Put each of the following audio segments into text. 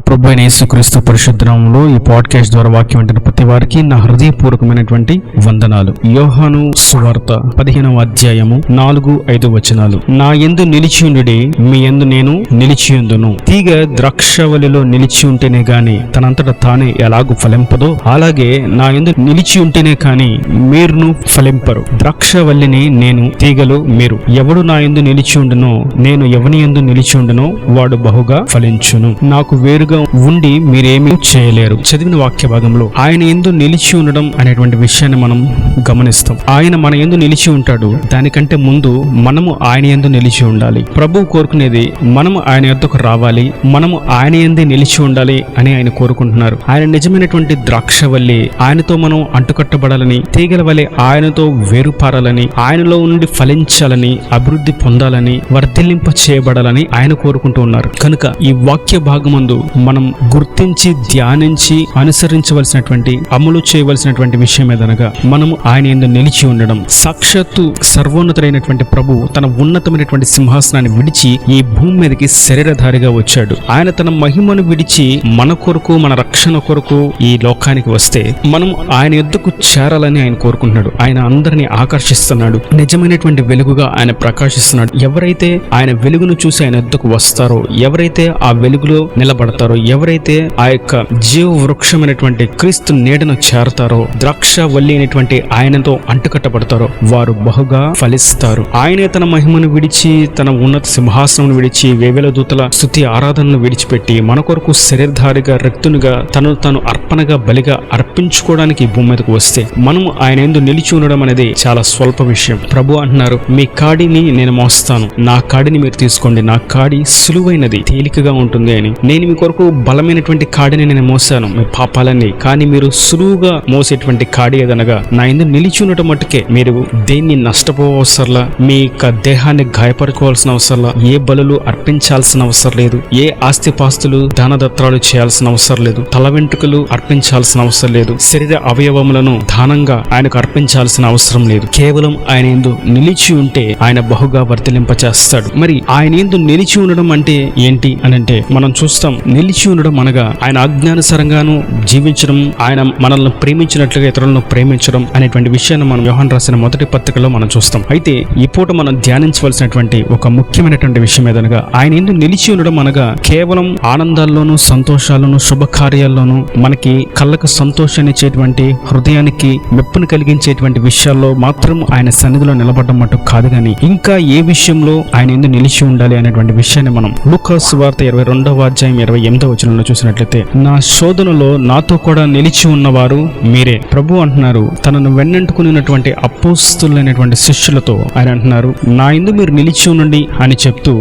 ప్రభు అయిన యేసుక్రీస్తు పరిశుద్ధ నామములో ఈ పాడ్కాస్ట్ ద్వారా వాక్యం వింటున్న ప్రతి వారికి నా హృదయపూర్వకమైనటువంటి వందనాలు. యోహాను సువార్త 15వ అధ్యాయము 4-5 వచనాలు. నా యందు నిలిచియుండుడి, మీ యందు నేను నిలిచియుందును. తీగ ద్రాక్షవల్లిలో నిలిచి ఉంటేనే గాని తనంతట తానే ఎలాగూ ఫలింపదో, అలాగే నా యందు నిలిచి ఉంటేనే కాని మీరును ఫలింపరు. ద్రాక్షవల్లిని నేను, తీగలు మీరు. ఎవడు నా యందు నిలిచి ఉండునో, నేను ఎవని యందు నిలిచి ఉండునో వాడు బహుగా ఫలించును. నాకు వేరుగా ఉండి మీరేమీ చేయలేరు. చదివిన వాక్య భాగంలో ఆయన యందు నిలిచి ఉండడం అనేటువంటి విషయాన్ని మనం గమనిస్తాం. ఆయన మన యందు నిలిచి ఉంటాడు. దానికంటే ముందు మనము ఆయన యందు నిలిచి ఉండాలి. ప్రభువు కోరుకునేది మనము ఆయన యొద్దకు రావాలి, మనము ఆయన యందే నిలిచి ఉండాలి అని ఆయన కోరుకుంటున్నారు. ఆయన నిజమైనటువంటి ద్రాక్షవల్లి, ఆయనతో మనం అంటుకట్టబడాలని, తీగల వలె ఆయనతో వేరుపారాలని, ఆయనలో నుండి ఫలించాలని, అభివృద్ధి పొందాలని, వర్ధిల్లింప చేయబడాలని ఆయన కోరుకుంటూ ఉన్నారు. కనుక ఈ వాక్య భాగమందు మనం గుర్తించి ధ్యానించి అనుసరించవలసినటువంటి, అమలు చేయవలసినటువంటి విషయం ఏదనగా మనము ఆయన యందు నిలిచి ఉండడం. సాక్షాత్తు సర్వోన్నతుడైనటువంటి ప్రభు తన ఉన్నతమైనటువంటి సింహాసనాన్ని విడిచి ఈ భూమి మీదకి శరీరధారిగా వచ్చాడు. ఆయన తన మహిమను విడిచి మన కొరకు, మన రక్షణ కొరకు ఈ లోకానికి వస్తే మనం ఆయన యొద్దకు చేరాలని ఆయన కోరుకుంటున్నాడు. ఆయన అందరినీ ఆకర్షిస్తున్నాడు. నిజమైనటువంటి వెలుగుగా ఆయన ప్రకాశిస్తున్నాడు. ఎవరైతే ఆయన వెలుగును చూసి ఆయన యొద్దకు వస్తారో, ఎవరైతే ఆ వెలుగులో నిలబడతారో, ఎవరైతే ఆ యొక్క జీవ వృక్షమైనటువంటి క్రీస్తు నీడను చేరతారో, ద్రాక్షవల్లి అయినటువంటి ఆయనతో అంటుకట్టబడతారో వారు బహుగా ఫలిస్తారు. ఆయనే తన మహిమను విడిచి, తన ఉన్నత సింహాసనం విడిచి, వేవేల దూతల స్తుతి ఆరాధనను విడిచిపెట్టి మన కొరకు శరీరధారిగా, రక్తునిగా, తను అర్పణగా, బలిగా అర్పించుకోవడానికి భూమి మీదకు వస్తే మనము ఆయన యందు నిలిచి ఉండడం అనేది చాలా స్వల్ప విషయం. ప్రభు అంటున్నారు, మీ కాడిని నేను మోస్తాను, నా కాడిని మీరు తీసుకోండి, నా కాడి సులువైనది, తేలికగా ఉంటుంది అని. నేను మీ కొరకు బలమైనటువంటి కాడిని నేను మోసాను, మీ పాపాలన్నీ. కానీ మీరు సులువుగా మోసేటువంటి కాడి ఏదనగా నా యందు నిలిచి ఉండటం మట్టుకే. మీరు దేన్ని నష్టపోవసరలా, మీ యొక్క దేహాన్ని గాయపరుకోవాల్సిన అవసరంలా, ఏ బలులు అర్పించాల్సిన అవసరం లేదు, ఏ ఆస్తిపాస్తులు దానదత్రాలు చేయాల్సిన అవసరం లేదు, తల వెంట్రుకలు అర్పించాల్సిన అవసరం లేదు, శరీర అవయవములను దానంగా ఆయనకు అర్పించాల్సిన అవసరం లేదు. కేవలం ఆయన యందు నిలిచి ఉంటే ఆయన బహుగా వర్ధిల్లింప చేస్తాడు. మరి ఆయన యందు నిలిచి ఉండడం అంటే ఏంటి అనంటే, మనం చూస్తాం, నిలిచి ఉండడం అనగా ఆయన ఆజ్ఞానుసారంగాను జీవించడం, ఆయన మనల్ని ప్రేమించినట్లుగా ఇతరులను ప్రేమించడం అనేటువంటి విషయాన్ని మనం యోహాను రాసిన మొదటి పత్రికలో మనం చూస్తాం. అయితే ఈ పూట మనం ధ్యానించవలసినటువంటి ఒక ముఖ్యమైనటువంటి విషయం ఏదనగా, ఆయన యందు నిలిచి ఉండడం అనగా కేవలం ఆనందాల్లోనూ, సంతోషాల్లోనూ, శుభకార్యాల్లోనూ, మనకి కళ్ళకు సంతోషాన్ని ఇచ్చేటువంటి, హృదయానికి మెప్పును కలిగించేటువంటి విషయాల్లో మాత్రం ఆయన సన్నిధిలో నిలబడడం మటుకు కాదు, కానీ ఇంకా ఏ విషయంలో ఆయన యందు నిలిచి ఉండాలి అనేటువంటి విషయాన్ని మనం లూకా సువార్త 22వ అధ్యాయం 28వ వచనంలో చూసినట్లయితే, నా శోధనలో నాతో కూడా నిలిచి ఉన్నవారు మీరే. ప్రభు అంటున్నారు, తనను వెన్నంటుకున్నటువంటి అపోస్తులైనటువంటి శిష్యులతో ఆయన అంటున్నారు, నా యందు మీరు నిలిచి ఉండండి అని చెప్తూ,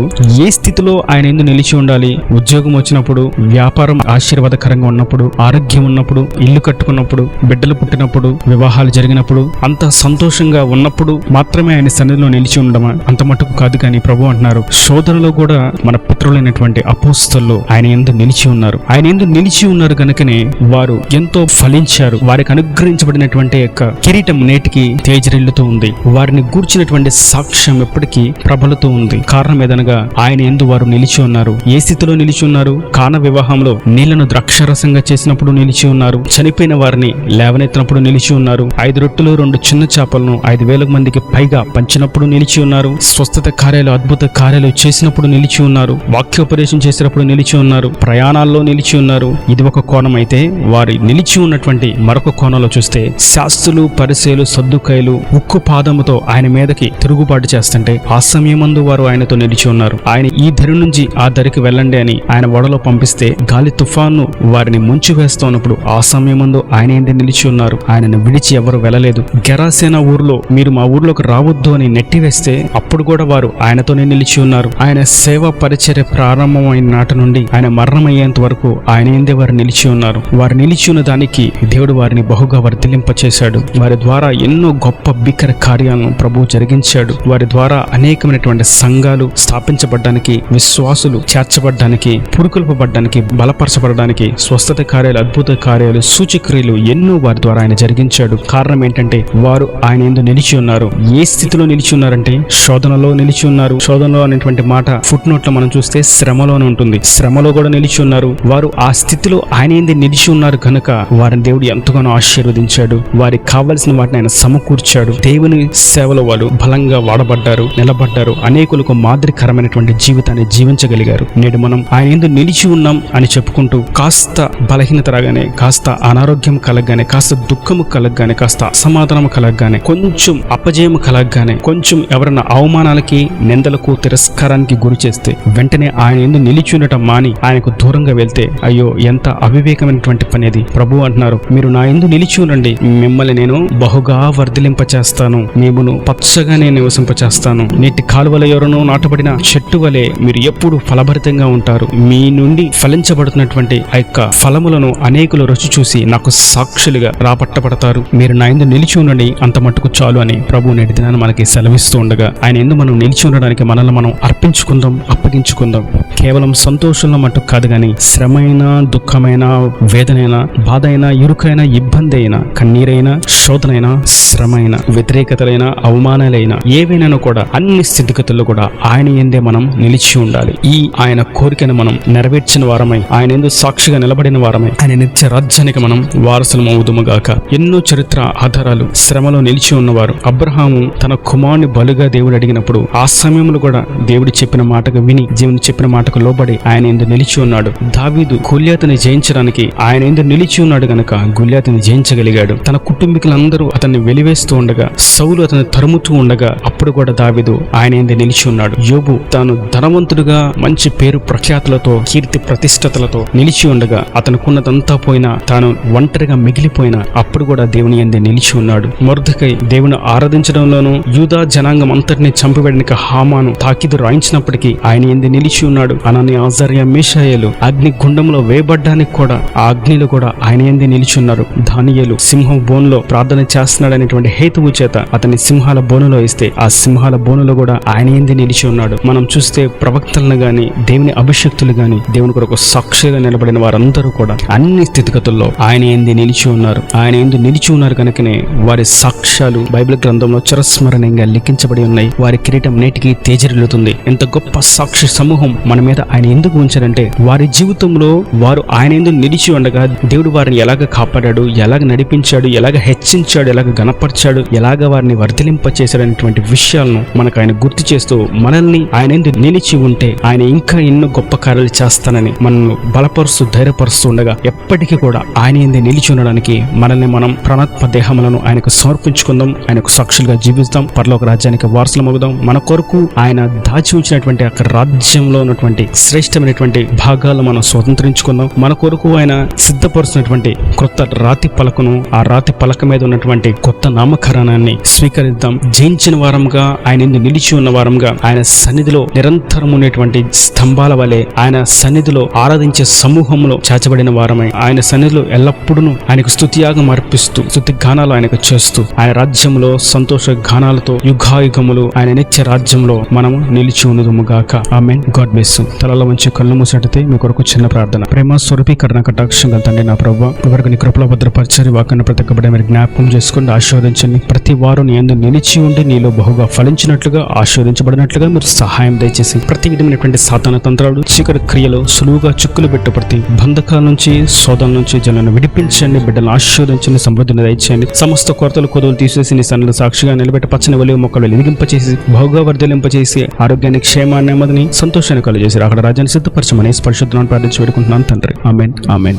ఏ స్థితిలో ఆయన యందు నిలిచి ఉండాలి? ఉద్యోగం వచ్చినప్పుడు, వ్యాపారం ఆశీర్వాదకరంగా ఉన్నప్పుడు, ఆరోగ్యం ఉన్నప్పుడు, ఇల్లు కట్టుకున్నప్పుడు, బిడ్డలు పుట్టినప్పుడు, వివాహాలు జరిగినప్పుడు, అంత సంతోషంగా ఉన్నప్పుడు మాత్రమే ఆయన సన్నిధిలో నిలిచి ఉండమా? అంత మటుకు కాదు. కానీ ప్రభు అంటున్నారు, శోధనలో కూడా మన పితరులైనటువంటి అపోస్తలు ఆయన యందు నిలిచి ఉన్నారు. ఆయన యందు నిలిచి ఉన్నారు కనుకనే వారు ఎంతో ఫలించారు. వారికి అనుగ్రహించబడినటువంటి యొక్క కిరీటం నేటికి తేజరిల్లుతూ ఉంది. వారిని గూర్చినటువంటి సాక్ష్యం ఎప్పటికీ ప్రబలుతూ ఉంది. కారణం ఏదనగా ఆయన యందు వారు నిలిచి ఉన్నారు. ఏ స్థితిలో నిలిచి ఉన్నారు? కానా వివాహంలో నీళ్లను ద్రాక్షరసంగా చేసినప్పుడు నిలిచి ఉన్నారు. చనిపోయిన వారిని లేవనెత్తినప్పుడు నిలిచి ఉన్నారు. 5 రొట్టెలు 2 చిన్న చేపలను 5,000 మందికి పైగా పంచినప్పుడు నిలిచి ఉన్నారు. స్వస్థత కార్యాలు, అద్భుత కార్యాలు చేసినప్పుడు నిలిచి ఉన్నారు. వాక్యోపదేశం చేసినప్పుడు నిలిచి ఉన్నారు. ప్రయాణాల్లో నిలిచి ఉన్నారు. ఇది ఒక కోణం అయితే, వారి నిలిచి ఉన్నటువంటి మరొక కోణంలో చూస్తే, శాస్త్రులు, పరిసయ్యులు, సద్దుకాయలు ఉక్కు పాదముతో ఆయన మీదకి తిరుగుబాటు చేస్తుంటే ఆ సమయమందు వారు ఆయనతో నిలిచి ఉన్నారు. ఆయన ఈ దరి నుంచి ఆ దరికి వెళ్ళండి అని ఆయన ఓడలో పంపిస్తే గాలి తుఫాను వారిని ముంచి వేస్తున్నప్పుడు ఆ సమయమందు ఆయన ఏంటి నిలిచి ఉన్నారు. ఆయనను విడిచి ఎవరు వెళ్ళలేదు. గెరాసేన ఊర్లో మీరు మా ఊర్లోకి రావద్దు అని నెట్టివేస్తే అప్పుడు కూడా వారు ఆయనతోనే నిలిచి ఉన్నారు. ఆయన సేవా పరిచర్య ప్రారంభమైన నాటి నుండి ఆయన మరణమయ్యేంత వరకు ఆయన ఏందే వారు నిలిచి ఉన్నారు. వారు నిలిచి ఉన్న దానికి దేవుడు వారిని బహుగా వర్ధిల్లింప చేశాడు. వారి ద్వారా ఎన్నో గొప్ప భీకర కార్యాలను ప్రభువు జరిగించాడు. వారి ద్వారా అనేకమైనటువంటి సంఘాలు స్థాపించబడ్డానికి, విశ్వాసులు చేర్చబడ్డానికి, పురుకొల్పబడ్డానికి, బలపరచబడడానికి, స్వస్థత కార్యాలు, అద్భుత కార్యాలు, సూచక్రియలు ఎన్నో వారి ద్వారా ఆయన జరిగించాడు. కారణం ఏంటంటే వారు ఆయన యందు నిలిచి ఉన్నారు. ఏ స్థితిలో నిలిచి ఉన్నారంటే శోధనలో నిలిచి ఉన్నారు. శోధనలో అనేటువంటి మాట ఫుట్ నోట్ లో మనం చూస్తే శ్రమలోనే ఉంటుంది. శ్రమలో కూడా నిలిచి నిలిచి ఉన్నారు. వారు ఆ స్థితిలో ఆయన యందు నిలిచి ఉన్నారు కనుక వారిని దేవుడు ఎంతగానో ఆశీర్వదించాడు. వారికి కావలసిన వాటిని ఆయన సమకూర్చాడు. దేవుని సేవలో వాళ్ళు బలంగా వాడబడ్డారు, నిలబడ్డారు. అనేకులకు మాదిరికరమైనటువంటి జీవితాన్ని జీవించగలిగారు. నేడు మనం ఆయన యందు నిలిచి ఉన్నాం అని చెప్పుకుంటూ కాస్త బలహీనత రాగానే, కాస్త అనారోగ్యం కలగగానే, కాస్త దుఃఖము కలగగానే, కాస్త అసమాధానం కలగగానే, కొంచెం అపజయం కలగగానే, కొంచెం ఎవరన్నా అవమానాలకి, నిందలకు, తిరస్కారానికి గురి చేస్తే వెంటనే ఆయన యందు నిలిచి ఉండటం మాని ఆయనకు దూరంగా వెళ్తే అయ్యో ఎంత అవివేకమైనటువంటి పని అది. ప్రభు అంటున్నారు, మీరు నా యందు నిలిచి ఉండండి, మిమ్మల్ని నేను బహుగా వర్ధిలింపచేస్తాను, మేమును పచ్చగానే నివసింపచేస్తాను. నీటి కాలువల ఎవరనో నాటబడిన చెట్టు వలె మీరు ఎప్పుడు ఫలభరితంగా ఉంటారు. మీ నుండి ఫలించబడుతున్నటువంటి ఆ యొక్క ఫలములను అనేకులు రుచి చూసి నాకు సాక్షులుగా రాపట్టబడతారు. మీరు నా యందు నిలిచి ఉండండి, అంత మట్టుకు చాలు అని ప్రభు నేటి దినాన్ని మనకి సెలవిస్తూ ఉండగా ఆయన యందు మనం నిలిచి ఉండడానికి మనల్ని మనం అర్పించుకుందాం, అప్పగించుకుందాం. కేవలం సంతోషంలో మట్టుకు కాదు కానీ శ్రమైన, దుఃఖమైన, వేదనైనా, బాధ అయినా, ఇరుకైనా, ఇబ్బంది అయినా, కన్నీరైనా, శోధనైనా, శ్రమైన, వ్యతిరేకతలైన, అవమానాలైనా ఏవైనా కూడా అన్ని స్థితిగతుల్లో కూడా ఆయన యందే మనం నిలిచి ఉండాలి. ఈ ఆయన కోరికను మనం నెరవేర్చిన వారమై, ఆయన యందు సాక్షిగా నిలబడిన వారమై ఆయన నిత్య రాజ్యానికి మనం వారసులం అవుదుముగాక. ఎన్నో చరిత్ర ఆధారాలు శ్రమలో నిలిచి ఉన్నవారు. అబ్రహాము తన కుమారుని బలుగా దేవుడు అడిగినప్పుడు ఆ సమయంలో కూడా దేవుడు చెప్పిన మాటకు విని, దేవుని చెప్పిన మాటకు లోబడి ఆయన యందు నిలిచి ఉన్నాడు. దావీదు గొల్యాతుని జయించడానికి ఆయన యందు నిలిచి ఉన్నాడు గనక గొల్యాతుని జయించగలిగాడు. తన కుటుంబీకులందరూ అతన్ని వెలివేస్తూ ఉండగా, సౌలు అతన్ని తరుముతూ ఉండగా అప్పుడు కూడా దావీదు ఆయన యందు నిలిచి ఉన్నాడు. యోబు తాను ధనవంతుడుగా మంచి పేరు ప్రఖ్యాతులతో, కీర్తి ప్రతిష్టతలతో నిలిచి ఉండగా అతనుకున్నదంతా పోయినా, తాను ఒంటరిగా మిగిలిపోయినా అప్పుడు కూడా దేవుని యందే నిలిచి ఉన్నాడు. మొర్దెకై దేవుని ఆరాధించడంలోనూ యూదా జనాంగం అంతటిని చంపివేయడానికి హామాను తాకిదు రాయించినప్పటికీ ఆయన యందే నిలిచి ఉన్నాడు. అననీయ, అజర్యా, మీషాయేలు అగ్ని గుండంలో వేయబడ్డానికి కూడా ఆ అగ్నిలో కూడా ఆయన యందే నిలిచి ఉన్నారు. దానియేలు సింహం బోనులో ప్రార్థన చేస్తున్నాడనేటువంటి హేతువు చేత అతన్ని సింహాల బోనులో ఇస్తే ఆ సింహాల బోనులో కూడా ఆయన యందే నిలిచి ఉన్నాడు. మనం చూస్తే ప్రవక్తలను గాని, దేవుని అభిషక్తులు గాని, దేవుని కొరకు సాక్షిగా నిలబడిన వారందరూ కూడా అన్ని స్థితిగతుల్లో ఆయన యందే నిలిచి ఉన్నారు. ఆయన యందు నిలిచి ఉన్నారు కనుకనే వారి సాక్ష్యాలు బైబిల్ గ్రంథంలో చిరస్మరణంగా లిఖించబడి ఉన్నాయి. వారి కిరీటం నేటికి తేజరిల్లుతుంది. ఎంత గొప్ప సాక్షి సమూహం మన మీద ఆయన ఎందుకు ఉంచాడంటే, వారి జీవితంలో వారు ఆయన యందు నిలిచి ఉండగా దేవుడు వారిని ఎలాగ కాపాడాడు, ఎలాగ నడిపించాడు, ఎలాగ హెచ్చించాడు, ఎలాగ గణపరిచాడు, ఎలాగ వారిని వర్ధిలింప చేశాడనేటువంటి విషయాలను మనకు ఆయన గుర్తు చేస్తూ, మనల్ని ఆయన యందు నిలిచి ఉంటే ఆయన ఇంకా ఎన్నో గొప్ప కార్యాలు చేస్తానని మనల్ని బలపరుస్తూ, ధైర్యపరుస్తూ ఉండగా ఎప్పటికీ కూడా ఆయన యందే నిలిచి ఉండడానికి మనల్ని మనం ప్రాణాత్మ దేహములను ఆయనకు సమర్పించుకుందాం. ఆయనకు సాక్షులుగా జీవిస్తాం. పరలోక రాజ్యానికి వారసులమవుదాం. మన కొరకు ఆయన దాచి ఉంచినటువంటి ఆ రాజ్యంలో ఉన్నటువంటి శ్రేష్టమైనటువంటి భాగాలు మనం స్వతంత్రించుకుందాం. మన కొరకు ఆయన సిద్ధపరుచినటువంటి కొత్త రాతి పలకను, ఆ రాతి పలక మీద ఉన్నటువంటి కొత్త నామకరణాన్ని స్వీకరిద్దాం. జయించిన వారంగా, ఆయన యందు నిలిచి ఉన్న వారంగా, ఆయన సన్నిధిలో నిరంతరం ఉండేటువంటి స్తంభాల వలె ఆయన సన్నిధిలో ఆరాధించే సమూహంలో చాచబడిన వారమై, ఆయన సన్నిధిలో ఎల్లప్పుడూ ఆయనకు స్తుతియాగం అర్పిస్తూ, స్తుతి గానాలు ఆయనకు చేస్తూ, ఆయన రాజ్యంలో సంతోష గానాలతో యుగాయుగములు ఆయన నిత్య రాజ్యంలో మనము నిలిచి ఉన్నదుముగాక. ఆమేన్. God bless you. తలలో వంచి కళ్ళు మూసినట్టయితే మీ కొరకు చిన్న ప్రార్థన. ప్రేమ స్వరూపి కరుణ కటాక్షం గల తండ్రి, నా ప్రభువా, ఎవరికి నీ కృపలో భద్రపరిచారు వాక్యాన్ని ప్రతికబడి మీరు జ్ఞాపకం చేసుకోండి, ఆశీర్వదించండి. ప్రతి వారు నీ యందు నిలిచి ఉండి నీలో బహుగా ఫలించినట్లుగా, ఆశీర్వదించబడినట్లుగా మీరు సహాయం దయచేసి ప్రతి విధమైనటువంటి సాతాన తంత్రాలు, చీకటి క్రియలు సులువుగా చిక్కులు పెట్టు ప్రతి బంధకాల నుంచి, శోధన నుంచి జనాలను విడిపించండి. బిడ్డలను ఆశీర్వదించండి, సమృద్ధిని దయచేయండి. సమస్త కొరతలు కొదువులు తీసేసి నీ సన్నిధిలో సాక్షిగా నిలబెట్టి పచ్చని ఒలివ మొక్కలు ఎదిగింపచేసి, బహుగా వర్ధలింపచేసి, ఆరోగ్యాన్ని, క్షేమాన్ని, నెమ్మదిని, సంతోషాన్ని కలుగజేసి అక్కడ రాజ్యాన్ని సిద్ధపరచమని పరిశుద్ధులను ప్రార్థించి వేడుకుంటున్నాను తండ్రి. ఆమేన్. ఆమేన్.